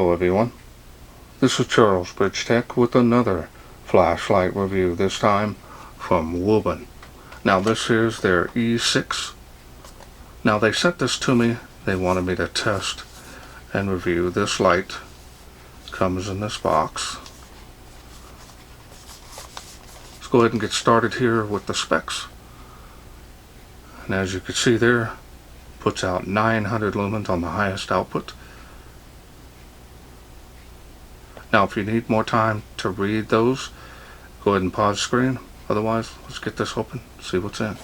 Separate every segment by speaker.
Speaker 1: Hello everyone, this is Charles BridgTec with another flashlight review, this time from WuBen. Now this is their E6. Now they sent this to me, they wanted me to test and review this light. Comes in this box. Let's go ahead and get started here with the specs. And as you can see there, puts out 900 lumens on the highest output. Now if you need more time to read those, go ahead and pause the screen. Otherwise, let's get this open, see what's in.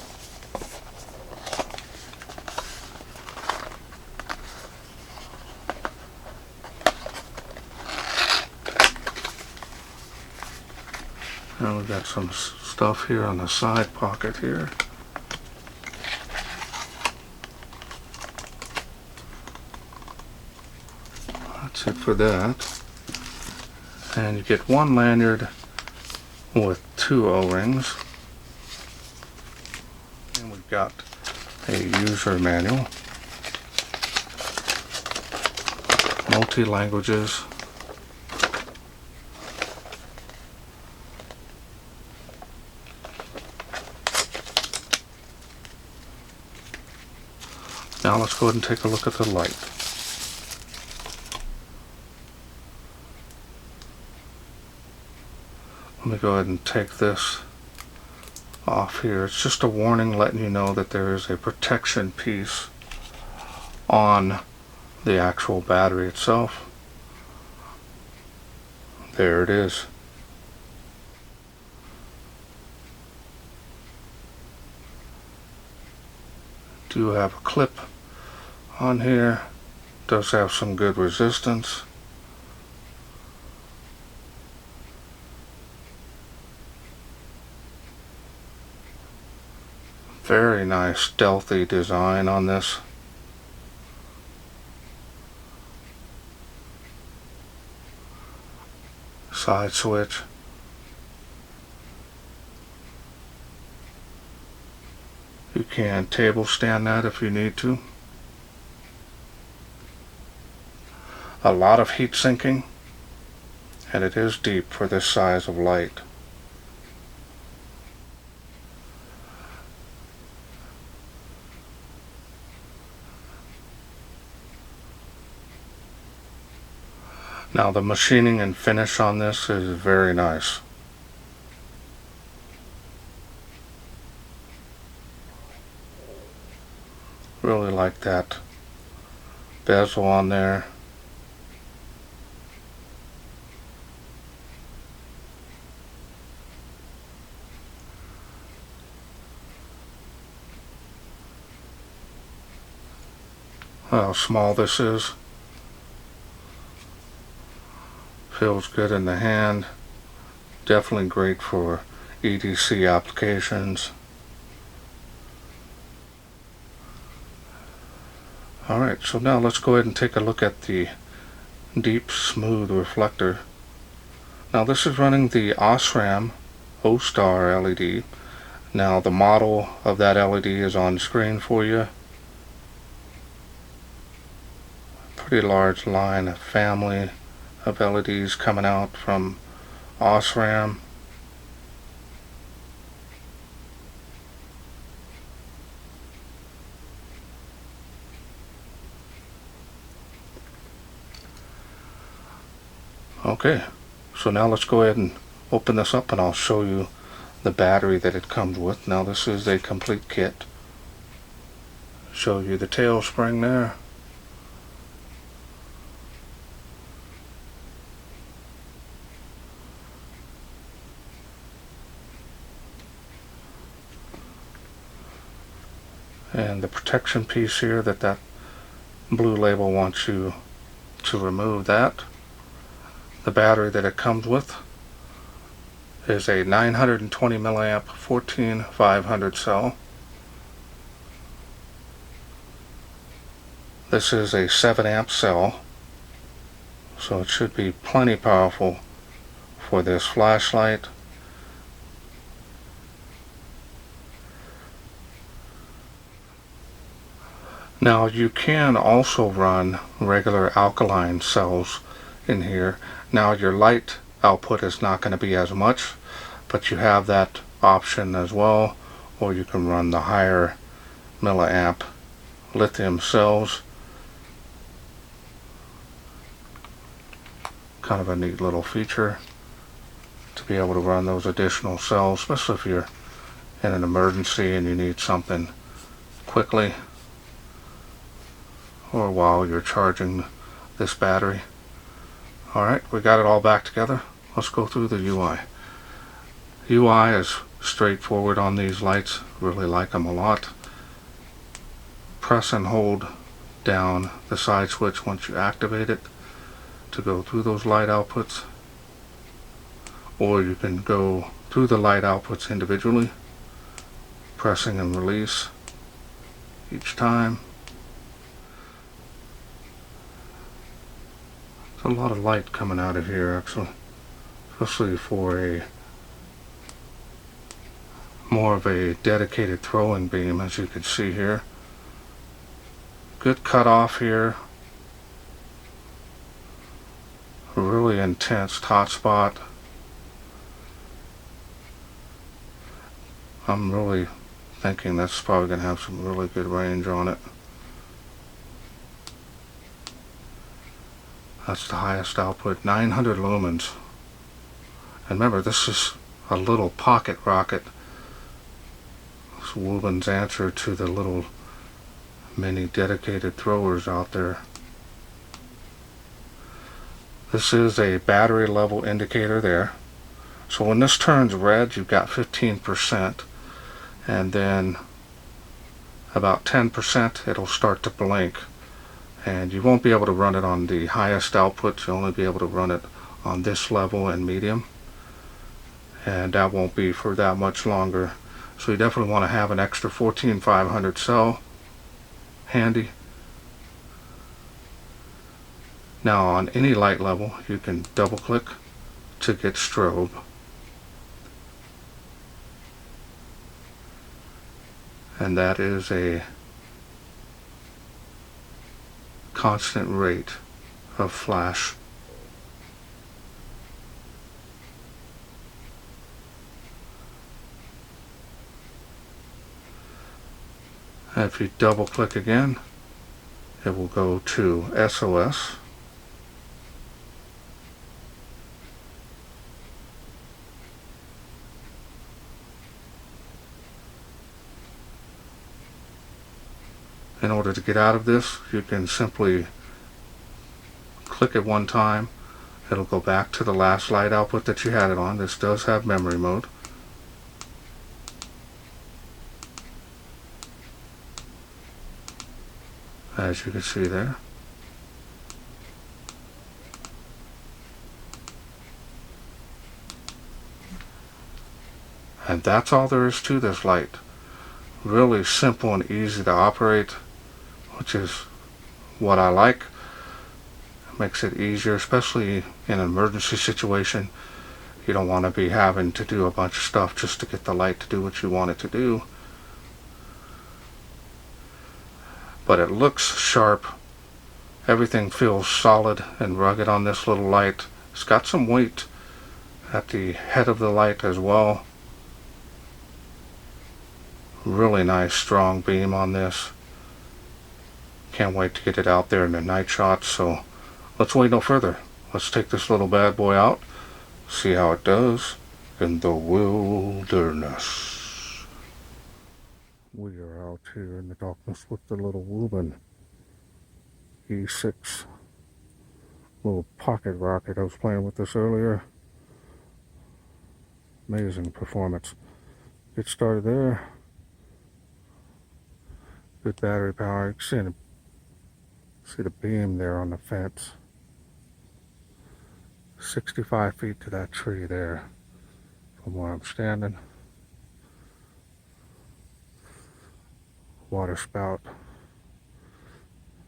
Speaker 1: Now we've got some stuff here on the side pocket here. That's it for that. And you get one lanyard with 2 O-rings. And we've got a user manual. Multi-languages. Now let's go ahead and take a look at the light. Let me go ahead and take this off here. It's just a warning letting you know that there is a protection piece on the actual battery itself. There it is. Do have a clip on here. Does have some good resistance. Very nice stealthy design on this. Side switch. You can table stand that if you need to. A lot of heat sinking, and it is deep for this size of light. Now the machining and finish on this is very nice. Really like that bezel on there. How small this is. Feels good in the hand. Definitely great for EDC applications. Alright, so now let's go ahead and take a look at the deep smooth reflector. Now this is running the Osram O-Star LED. Now the model of that LED is on screen for you. Pretty large line of family of LEDs coming out from Osram. Okay, so now let's go ahead and open this up and I'll show you the battery that it comes with. Now this is a complete kit. Show you the tail spring there. And the protection piece here that blue label wants you to remove that. The battery that it comes with is a 920 milliamp 14500 cell. This is a 7 amp cell, so it should be plenty powerful for this flashlight. Now you can also run regular alkaline cells in here. Now your light output is not going to be as much, but you have that option as well, or you can run the higher milliamp lithium cells. Kind of a neat little feature to be able to run those additional cells, especially if you're in an emergency and you need something quickly, or while you're charging this battery. Alright, we got it all back together. Let's go through the UI. UI is straightforward on these lights. Really like them a lot. Press and hold down the side switch once you activate it to go through those light outputs, or you can go through the light outputs individually, pressing and release each time. There's a lot of light coming out of here actually, especially for a more of a dedicated throwing beam, as you can see here. Good cutoff here. Really intense hotspot. I'm really thinking that's probably going to have some really good range on it. That's the highest output, 900 lumens. And remember, this is a little pocket rocket. It's WuBen's answer to the little mini dedicated throwers out there. This is a battery level indicator there. So when this turns red, you've got 15%, and then about 10% it'll start to blink. And you won't be able to run it on the highest output. You'll only be able to run it on this level and medium, and that won't be for that much longer. So you definitely want to have an extra 14500 cell handy. Now on any light level you can double click to get strobe, and that is a constant rate of flash. And if you double click again, it will go to SOS. In order to get out of this, you can simply click it one time. It'll go back to the last light output that you had it on. This does have memory mode. As you can see there. And that's all there is to this light. Really simple and easy to operate, which is what I like. It makes it easier, especially in an emergency situation. You don't want to be having to do a bunch of stuff just to get the light to do what you want it to do. But it looks sharp. Everything feels solid and rugged on this little light. It's got some weight at the head of the light as well. Really nice strong beam on this. Can't wait to get it out there in the night shots, so let's wait no further. Let's take this little bad boy out, see how it does in the wilderness. We are out here in the darkness with the little WuBen E6 little pocket rocket. I was playing with this earlier. Amazing performance. Get started there. Good battery power. You can see the beam there on the fence. 65 feet to that tree there from where I'm standing. Water spout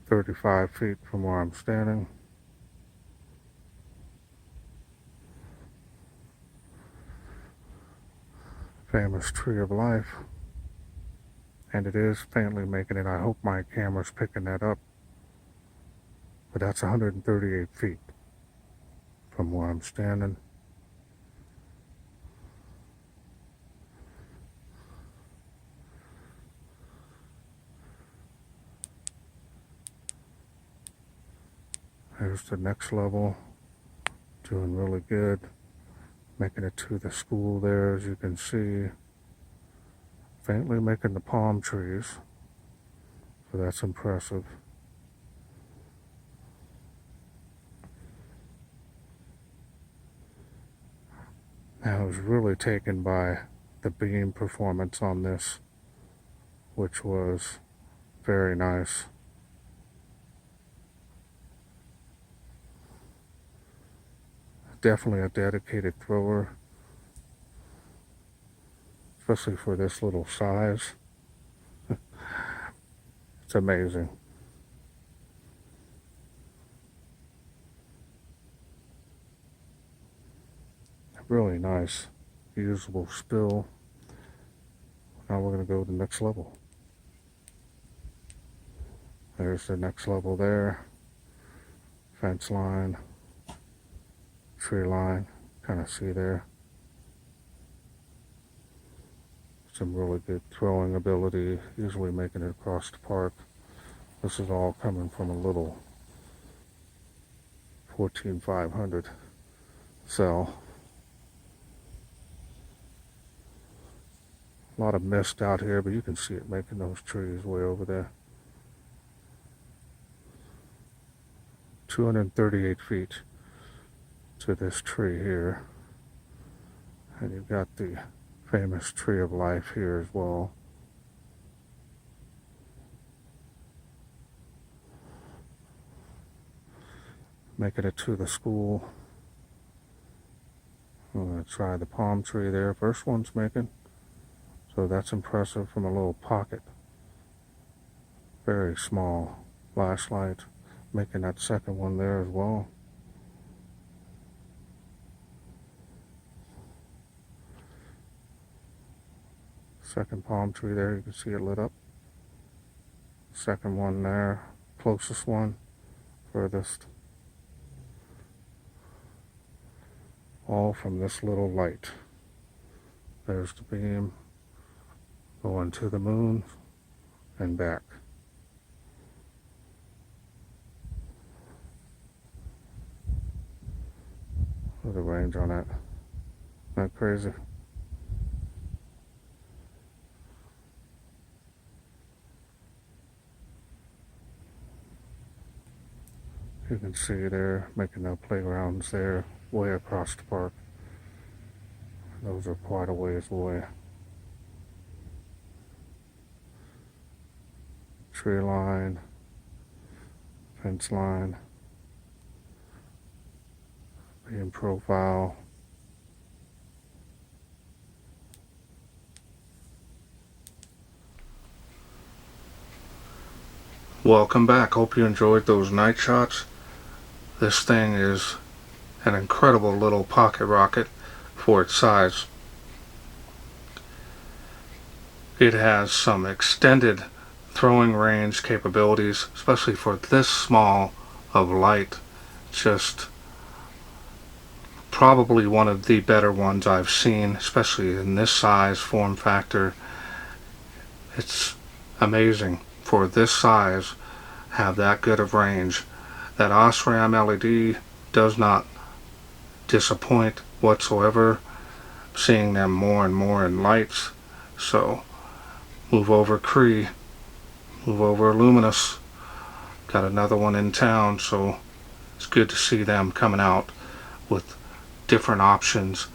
Speaker 1: 35 feet from where I'm standing. Famous tree of life. And it is faintly making it. I hope my camera's picking that up. But that's 138 feet. from where I'm standing. There's the next level, doing really good, making it to the school there, as you can see, faintly making the palm trees, so that's impressive. I was really taken by the beam performance on this, which was very nice. Definitely a dedicated thrower, especially for this little size. It's amazing. Really nice, usable spill. Now we're going to go to the next level. There's the next level there. Fence line, tree line, kind of see there. Some really good throwing ability, easily making it across the park. This is all coming from a little 14500 cell. A lot of mist out here, but you can see it making those trees way over there. 238 feet to this tree here. And you've got the famous tree of life here as well. Making it to the school. I'm going to try the palm tree there. First one's making. So that's impressive from a little pocket. Very small flashlight. Making that second one there as well. Second palm tree there, you can see it lit up. Second one there, closest one, furthest. All from this little light. There's the beam going to the moon and back. Look at the range on that. Isn't that crazy? You can see there, making no playgrounds there, way across the park. Those are quite a ways away. Tree line, fence line, beam profile. Welcome back. Hope you enjoyed those night shots. This thing is an incredible little pocket rocket for its size. It has some extended throwing range capabilities, especially for this small of light. Just probably one of the better ones I've seen, especially in this size form factor. It's amazing for this size have that good of range. That Osram LED does not disappoint whatsoever. Seeing them more and more in lights. So move over Cree, move over Luminous. Got another one in town, so it's good to see them coming out with different options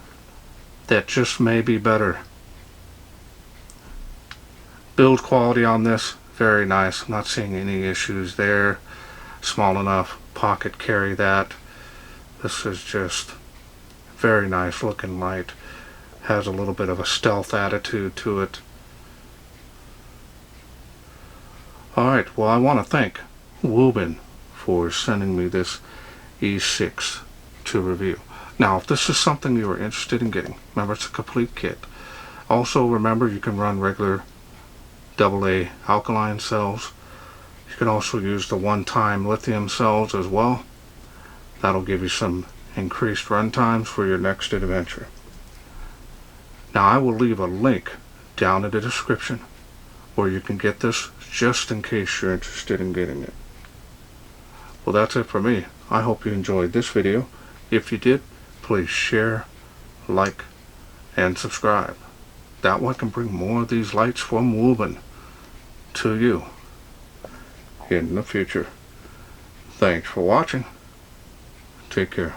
Speaker 1: that just may be better. Build quality on this, very nice. I'm not seeing any issues there. Small enough pocket carry that. This is just very nice looking light. Has a little bit of a stealth attitude to it. Alright, well I want to thank WuBen for sending me this E6 to review. Now if this is something you are interested in getting, remember it's a complete kit. Also remember you can run regular AA alkaline cells. You can also use the one-time lithium cells as well. That'll give you some increased run times for your next adventure. Now I will leave a link down in the description where you can get this just in case you're interested in getting it. Well, that's it for me. I hope you enjoyed this video. If you did, please share, like, and subscribe. That way I can bring more of these lights from WuBen to you in the future. Thanks for watching. Take care.